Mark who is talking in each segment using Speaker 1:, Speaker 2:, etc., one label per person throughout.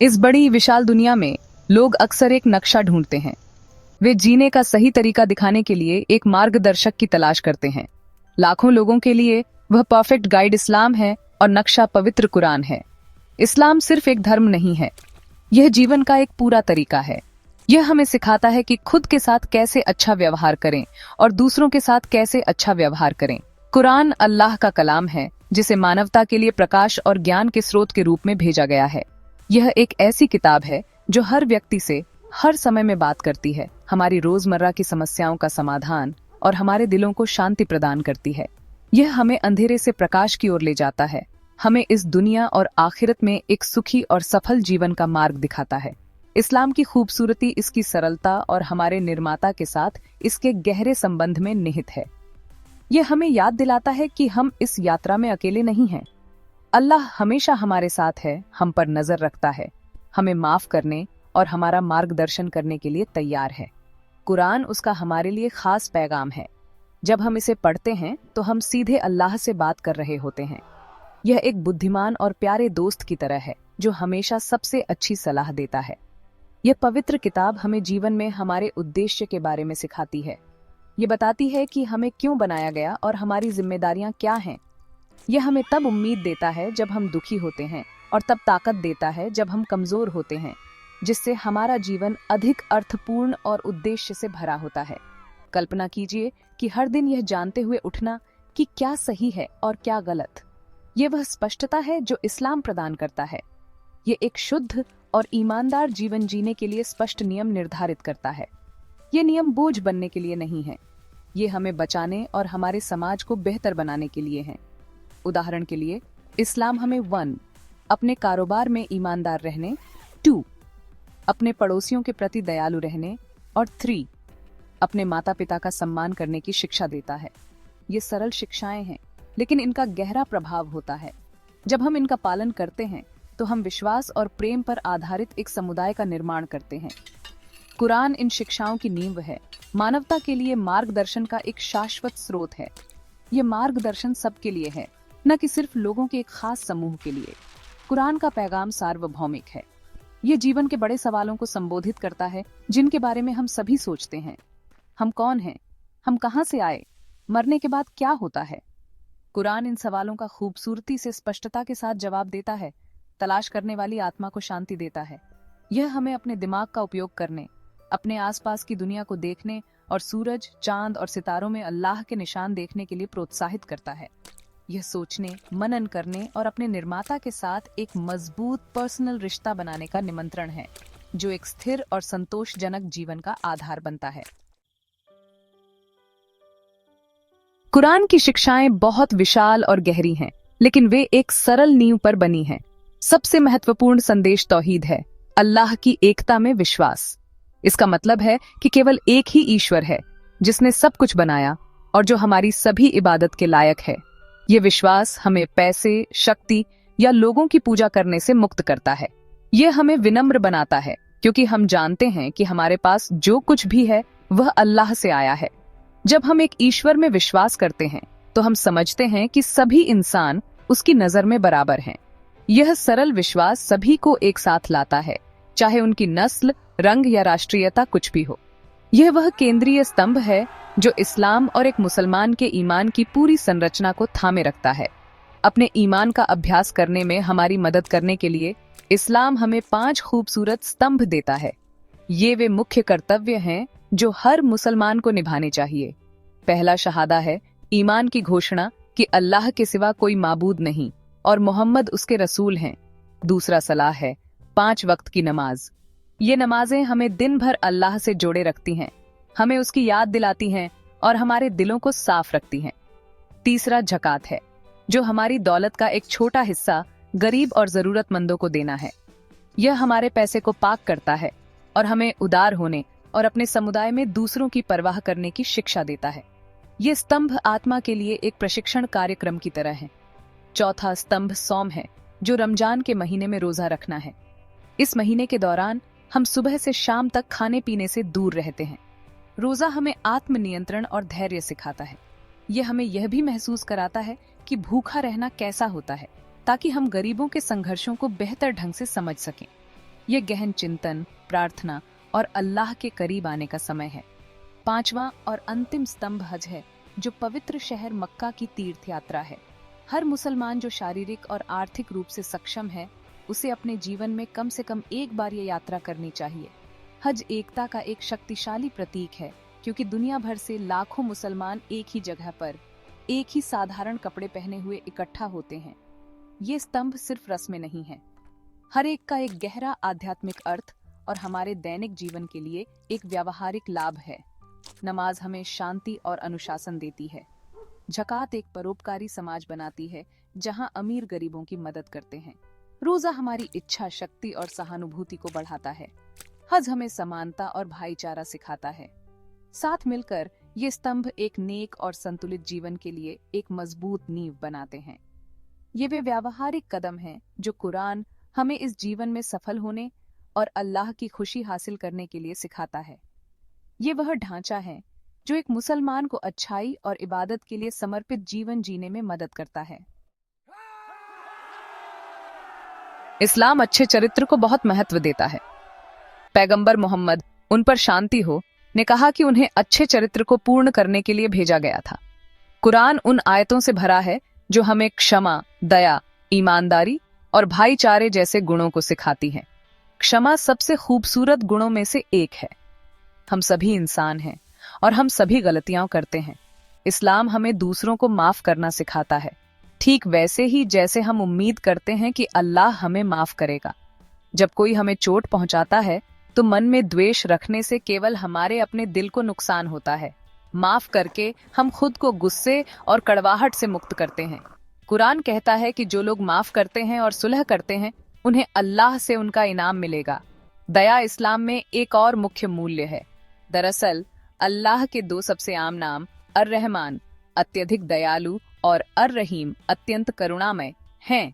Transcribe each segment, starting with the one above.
Speaker 1: इस बड़ी विशाल दुनिया में लोग अक्सर एक नक्शा ढूंढते हैं। वे जीने का सही तरीका दिखाने के लिए एक मार्गदर्शक की तलाश करते हैं। लाखों लोगों के लिए वह परफेक्ट गाइड इस्लाम है और नक्शा पवित्र कुरान है। इस्लाम सिर्फ एक धर्म नहीं है, यह जीवन का एक पूरा तरीका है। यह हमें सिखाता है कि खुद के साथ कैसे अच्छा व्यवहार करें और दूसरों के साथ कैसे अच्छा व्यवहार करें। कुरान अल्लाह का कलाम है, जिसे मानवता के लिए प्रकाश और ज्ञान के स्रोत के रूप में भेजा गया है। यह एक ऐसी किताब है जो हर व्यक्ति से हर समय में बात करती है, हमारी रोजमर्रा की समस्याओं का समाधान और हमारे दिलों को शांति प्रदान करती है। यह हमें अंधेरे से प्रकाश की ओर ले जाता है, हमें इस दुनिया और आखिरत में एक सुखी और सफल जीवन का मार्ग दिखाता है। इस्लाम की खूबसूरती इसकी सरलता और हमारे निर्माता के साथ इसके गहरे संबंध में निहित है। यह हमें याद दिलाता है कि हम इस यात्रा में अकेले नहीं हैं। अल्लाह हमेशा हमारे साथ है, हम पर नजर रखता है, हमें माफ करने और हमारा मार्गदर्शन करने के लिए तैयार है। कुरान उसका हमारे लिए खास पैगाम है। जब हम इसे पढ़ते हैं तो हम सीधे अल्लाह से बात कर रहे होते हैं। यह एक बुद्धिमान और प्यारे दोस्त की तरह है जो हमेशा सबसे अच्छी सलाह देता है। यह पवित्र किताब हमें जीवन में हमारे उद्देश्य के बारे में सिखाती है। ये बताती है कि हमें क्यों बनाया गया और हमारी जिम्मेदारियां क्या हैं। यह हमें तब उम्मीद देता है जब हम दुखी होते हैं और तब ताकत देता है जब हम कमजोर होते हैं, जिससे हमारा जीवन अधिक अर्थपूर्ण और उद्देश्य से भरा होता है। कल्पना कीजिए कि हर दिन यह जानते हुए उठना कि क्या सही है और क्या गलत। यह वह स्पष्टता है जो इस्लाम प्रदान करता है। ये एक शुद्ध और ईमानदार जीवन जीने के लिए स्पष्ट नियम निर्धारित करता है। ये नियम बोझ बनने के लिए नहीं है, ये हमें बचाने और हमारे समाज को बेहतर बनाने के लिए हैं। उदाहरण के लिए, इस्लाम हमें 1 अपने कारोबार में ईमानदार रहने, 2 अपने पड़ोसियों के प्रति दयालु रहने और 3 अपने माता पिता का सम्मान करने की शिक्षा देता है। ये सरल शिक्षाएं हैं, लेकिन इनका गहरा प्रभाव होता है। जब हम इनका पालन करते हैं तो हम विश्वास और प्रेम पर आधारित एक समुदाय का निर्माण करते हैं। कुरान इन शिक्षाओं की नींव है, मानवता के लिए मार्गदर्शन का एक शाश्वत स्रोत है। ये मार्गदर्शन सबके लिए है, न कि सिर्फ लोगों के एक खास समूह के लिए। कुरान का पैगाम सार्वभौमिक है। ये जीवन के बड़े सवालों को संबोधित करता है जिनके बारे में हम सभी सोचते हैं। हम कौन हैं? हम कहां से आए? मरने के बाद क्या होता है? कुरान इन सवालों का खूबसूरती से स्पष्टता के साथ जवाब देता है, तलाश करने वाली आत्मा को शांति देता है। यह हमें अपने दिमाग का उपयोग करने, अपने आसपास की दुनिया को देखने और सूरज, चांद और सितारों में अल्लाह के निशान देखने के लिए प्रोत्साहित करता है। यह सोचने, मनन करने और अपने निर्माता के साथ एक मजबूत पर्सनल रिश्ता बनाने का निमंत्रण है, जो एक स्थिर और संतोषजनक जीवन का आधार बनता है। कुरान की शिक्षाएं बहुत विशाल और गहरी हैं, लेकिन वे एक सरल नींव पर बनी हैं। सबसे महत्वपूर्ण संदेश तौहीद है, अल्लाह की एकता में विश्वास। इसका मतलब है कि केवल एक ही ईश्वर है जिसने सब कुछ बनाया और जो हमारी सभी इबादत के लायक है। ये विश्वास हमें पैसे, शक्ति या लोगों की पूजा करने से मुक्त करता है। यह हमें विनम्र बनाता है, क्योंकि हम जानते हैं कि हमारे पास जो कुछ भी है वह अल्लाह से आया है। जब हम एक ईश्वर में विश्वास करते हैं तो हम समझते हैं कि सभी इंसान उसकी नजर में बराबर हैं। यह सरल विश्वास सभी को एक साथ लाता है, चाहे उनकी नस्ल, रंग या राष्ट्रीयता कुछ भी हो। यह वह केंद्रीय स्तंभ है जो इस्लाम और एक मुसलमान के ईमान की पूरी संरचना को थामे रखता है। अपने ईमान का अभ्यास करने में हमारी मदद करने के लिए इस्लाम हमें 5 खूबसूरत स्तंभ देता है। ये वे मुख्य कर्तव्य हैं जो हर मुसलमान को निभाने चाहिए। पहला शहादा है, ईमान की घोषणा कि अल्लाह के सिवा कोई माबूद नहीं और मोहम्मद उसके रसूल हैं। दूसरा सलाह है 5 वक्त की नमाज। ये नमाजें हमें दिन भर अल्लाह से जोड़े रखती हैं, हमें उसकी याद दिलाती हैं और हमारे दिलों को साफ रखती हैं। तीसरा ज़कात है, जो हमारी दौलत का एक छोटा हिस्सा गरीब और जरूरतमंदों को देना है। यह हमारे पैसे को पाक करता है और हमें उदार होने और अपने समुदाय में दूसरों की परवाह करने की शिक्षा देता है। ये स्तंभ आत्मा के लिए एक प्रशिक्षण कार्यक्रम की तरह है। चौथा स्तंभ सौम है, जो रमजान के महीने में रोजा रखना है। इस महीने के दौरान हम सुबह से शाम तक खाने पीने से दूर रहते हैं। रोजा हमें आत्मनियंत्रण और धैर्य सिखाता है। यह हमें यह भी महसूस कराता है कि भूखा रहना कैसा होता है, ताकि हम गरीबों के संघर्षों को बेहतर ढंग से समझ सकें। ये गहन चिंतन, प्रार्थना और अल्लाह के करीब आने का समय है। पांचवा और अंतिम स्तंभ हज है, जो पवित्र शहर मक्का की तीर्थ यात्रा है। हर मुसलमान जो शारीरिक और आर्थिक रूप से सक्षम है, उसे अपने जीवन में कम से कम एक बार ये यात्रा करनी चाहिए। हज एकता का एक शक्तिशाली प्रतीक है, क्योंकि दुनिया भर से लाखों मुसलमान एक ही जगह पर एक ही साधारण कपड़े पहने हुए इकट्ठा होते हैं। ये स्तंभ सिर्फ रस्में नहीं हैं, हर एक का एक गहरा आध्यात्मिक अर्थ और हमारे दैनिक जीवन के लिए एक व्यावहारिक लाभ है। नमाज हमें शांति और अनुशासन देती है। ज़कात एक परोपकारी समाज बनाती है, जहां अमीर गरीबों की मदद करते हैं। रोजा हमारी इच्छा शक्ति और सहानुभूति को बढ़ाता है। हज हमें समानता और भाईचारा सिखाता है। साथ मिलकर ये स्तंभ एक नेक और संतुलित जीवन के लिए एक मजबूत नींव बनाते हैं। ये वे व्यावहारिक कदम हैं जो कुरान हमें इस जीवन में सफल होने और अल्लाह की खुशी हासिल करने के लिए सिखाता है। ये वह ढांचा है जो एक मुसलमान को अच्छाई और इबादत के लिए समर्पित जीवन जीने में मदद करता है। इस्लाम अच्छे चरित्र को बहुत महत्व देता है। पैगंबर मोहम्मद, उन पर शांति हो, ने कहा कि उन्हें अच्छे चरित्र को पूर्ण करने के लिए भेजा गया था। कुरान उन आयतों से भरा है जो हमें क्षमा, दया, ईमानदारी और भाईचारे जैसे गुणों को सिखाती हैं। क्षमा सबसे खूबसूरत गुणों में से एक है। हम सभी इंसान हैं और हम सभी गलतियां करते हैं। इस्लाम हमें दूसरों को माफ करना सिखाता है, ठीक वैसे ही जैसे हम उम्मीद करते हैं कि अल्लाह हमें माफ करेगा। जब कोई हमें चोट पहुंचाता है तो मन में द्वेष रखने से केवल हमारे अपने दिल को नुकसान होता है। माफ करके हम खुद को गुस्से और कड़वाहट से मुक्त करते हैं। कुरान कहता है कि जो लोग माफ करते हैं और सुलह करते हैं, उन्हें अल्लाह से उनका इनाम मिलेगा। दया इस्लाम में एक और मुख्य मूल्य है। दरअसल अल्लाह के दो सबसे आम नाम अर-रहमान, अत्यधिक दयालु, और अर-रहीम, अत्यंत करुणामय हैं।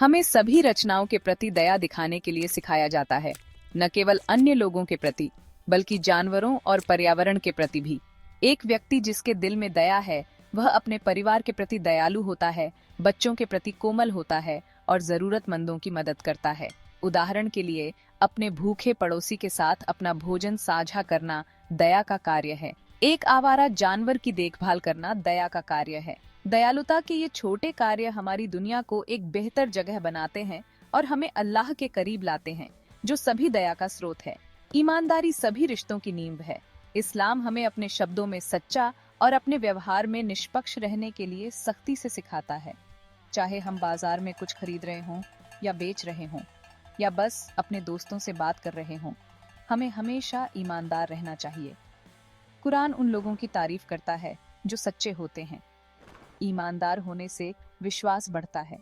Speaker 1: हमें सभी रचनाओं के प्रति दया दिखाने के लिए सिखाया जाता है, न केवल अन्य लोगों के प्रति, बल्कि जानवरों और पर्यावरण के प्रति भी। एक व्यक्ति जिसके दिल में दया है, वह अपने परिवार के प्रति दयालु होता है, बच्चों के प्रति कोमल होता है और जरूरतमंदों की मदद करता है। उदाहरण के लिए, अपने भूखे पड़ोसी के साथ अपना भोजन साझा करना दया का कार्य है। एक आवारा जानवर की देखभाल करना दया का कार्य है। दयालुता के ये छोटे कार्य हमारी दुनिया को एक बेहतर जगह बनाते हैं और हमें अल्लाह के करीब लाते हैं, जो सभी दया का स्रोत है। ईमानदारी सभी रिश्तों की नींव है। इस्लाम हमें अपने शब्दों में सच्चा और अपने व्यवहार में निष्पक्ष रहने के लिए सख्ती से सिखाता है। चाहे हम बाजार में कुछ खरीद रहे हों या बेच रहे हों या बस अपने दोस्तों से बात कर रहे हों, हमें हमेशा ईमानदार रहना चाहिए। कुरान उन लोगों की तारीफ करता है जो सच्चे होते हैं। ईमानदार होने से विश्वास बढ़ता है।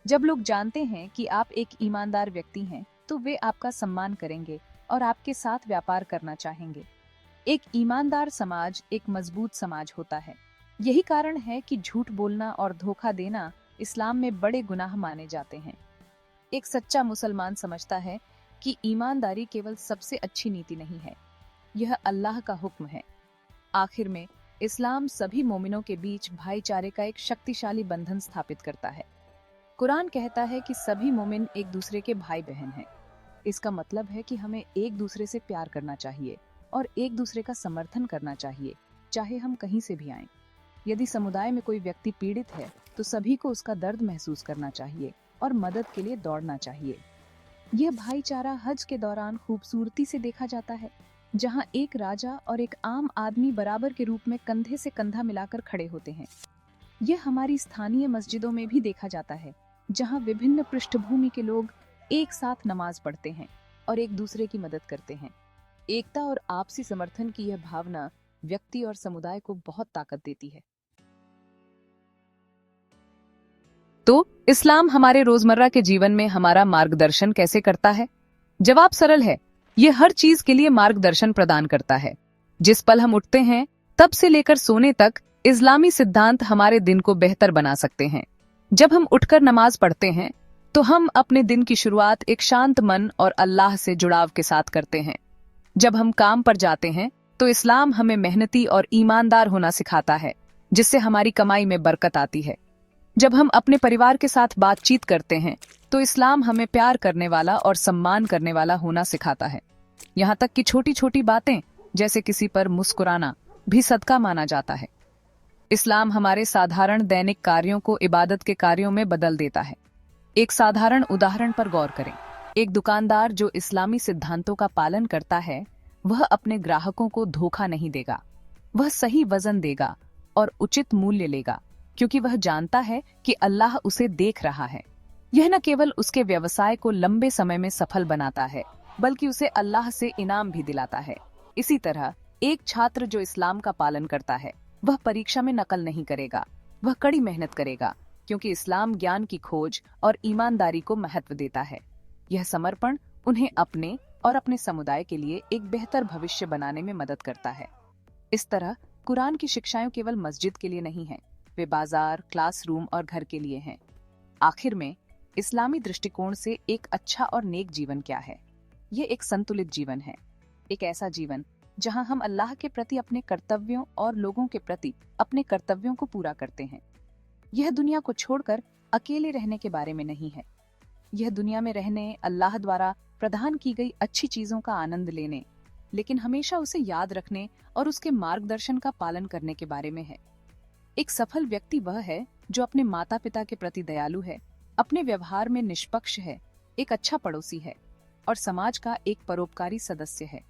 Speaker 1: जब लोग जानते हैं कि आप एक ईमानदार व्यक्ति हैं, तो वे आपका सम्मान करेंगे और आपके साथ व्यापार करना चाहेंगे। एक ईमानदार समाज एक मजबूत समाज होता है। यही कारण है कि झूठ बोलना और धोखा देना इस्लाम में बड़े गुनाह माने जाते हैं। एक सच्चा मुसलमान समझता है कि ईमानदारी केवल सबसे अच्छी नीति नहीं है, यह अल्लाह का हुक्म है। आखिर में इस्लाम सभी मोमिनों के बीच भाईचारे का एक शक्तिशाली बंधन स्थापित करता है। कुरान कहता है कि सभी मोमिन एक दूसरे के भाई बहन हैं। इसका मतलब है कि हमें एक दूसरे से प्यार करना चाहिए और एक दूसरे का समर्थन करना चाहिए, चाहे हम कहीं से भी आएं। यदि समुदाय में कोई व्यक्ति पीड़ित है, तो सभी को उसका दर्द महसूस करना चाहिए और मदद के लिए दौड़ना चाहिए। यह भाईचारा हज के दौरान खूबसूरती से देखा जाता है, जहां एक राजा और एक आम आदमी बराबर के रूप में कंधे से कंधा मिलाकर खड़े होते हैं। यह हमारी स्थानीय मस्जिदों में भी देखा जाता है, जहां विभिन्न पृष्ठभूमि के लोग एक साथ नमाज पढ़ते हैं और एक दूसरे की मदद करते हैं। एकता और आपसी समर्थन की यह भावना व्यक्ति और समुदाय को बहुत ताकत देती है। तो इस्लाम हमारे रोजमर्रा के जीवन में हमारा मार्गदर्शन कैसे करता है? जवाब सरल है, ये हर चीज के लिए मार्गदर्शन प्रदान करता है। जिस पल हम उठते हैं, तब से लेकर सोने तक इस्लामी सिद्धांत हमारे दिन को बेहतर बना सकते हैं। जब हम उठकर नमाज पढ़ते हैं, तो हम अपने दिन की शुरुआत एक शांत मन और अल्लाह से जुड़ाव के साथ करते हैं। जब हम काम पर जाते हैं, तो इस्लाम हमें मेहनती और ईमानदार होना सिखाता है, जिससे हमारी कमाई में बरकत आती है। जब हम अपने परिवार के साथ बातचीत करते हैं तो इस्लाम हमें प्यार करने वाला और सम्मान करने वाला होना सिखाता है। यहाँ तक कि छोटी छोटी बातें जैसे किसी पर मुस्कुराना भी सदका माना जाता है। इस्लाम हमारे साधारण दैनिक कार्यों को इबादत के कार्यों में बदल देता है। एक साधारण उदाहरण पर गौर करें। एक दुकानदार जो इस्लामी सिद्धांतों का पालन करता है वह अपने ग्राहकों को धोखा नहीं देगा। वह सही वजन देगा और उचित मूल्य लेगा, क्योंकि वह जानता है कि अल्लाह उसे देख रहा है। यह न केवल उसके व्यवसाय को लंबे समय में सफल बनाता है, बल्कि उसे अल्लाह से इनाम भी दिलाता है। इसी तरह एक छात्र जो इस्लाम का पालन करता है वह परीक्षा में नकल नहीं करेगा, वह कड़ी मेहनत करेगा, क्योंकि इस्लाम ज्ञान की खोज और ईमानदारी को महत्व देता है। यह समर्पण उन्हें अपने और अपने समुदाय के लिए एक बेहतर भविष्य बनाने में मदद करता है। इस तरह कुरान की शिक्षाएं केवल मस्जिद के लिए नहीं हैं, वे बाजार, क्लासरूम और घर के लिए हैं। आखिर में इस्लामी दृष्टिकोण से एक अच्छा और नेक जीवन क्या है? ये एक संतुलित जीवन है, एक ऐसा जीवन जहां हम अल्लाह के प्रति अपने कर्तव्यों और लोगों के प्रति अपने कर्तव्यों को पूरा करते हैं। यह दुनिया को छोड़कर अकेले रहने के बारे में नहीं है। यह दुनिया में रहने, अल्लाह द्वारा प्रदान की गई अच्छी चीजों का आनंद लेने, लेकिन हमेशा उसे याद रखने और उसके मार्गदर्शन का पालन करने के बारे में है। एक सफल व्यक्ति वह है जो अपने माता पिता के प्रति दयालु है, अपने व्यवहार में निष्पक्ष है, एक अच्छा पड़ोसी है और समाज का एक परोपकारी सदस्य है।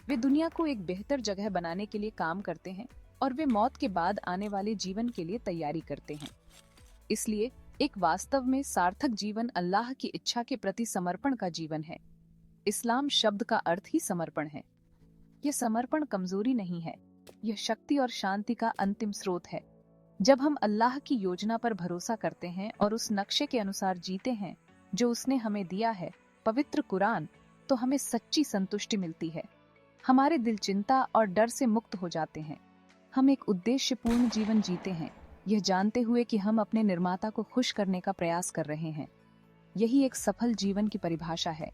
Speaker 1: वे दुनिया को एक बेहतर जगह बनाने के लिए काम करते हैं और वे मौत के बाद आने वाले जीवन के लिए तैयारी करते हैं। इसलिए एक वास्तव में सार्थक जीवन अल्लाह की इच्छा के प्रति समर्पण का जीवन है। इस्लाम शब्द का अर्थ ही समर्पण है। यह समर्पण कमजोरी नहीं है, यह शक्ति और शांति का अंतिम स्रोत है। जब हम अल्लाह की योजना पर भरोसा करते हैं और उस नक्शे के अनुसार जीते हैं जो उसने हमें दिया है, पवित्र कुरान, तो हमें सच्ची संतुष्टि मिलती है। हमारे दिल चिंता और डर से मुक्त हो जाते हैं। हम एक उद्देश्यपूर्ण जीवन जीते हैं, यह जानते हुए कि हम अपने निर्माता को खुश करने का प्रयास कर रहे हैं। यही एक सफल जीवन की परिभाषा है।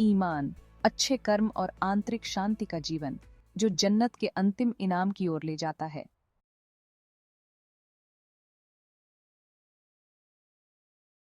Speaker 1: ईमान, अच्छे कर्म और आंतरिक शांति का जीवन जो जन्नत के अंतिम इनाम की ओर ले जाता है।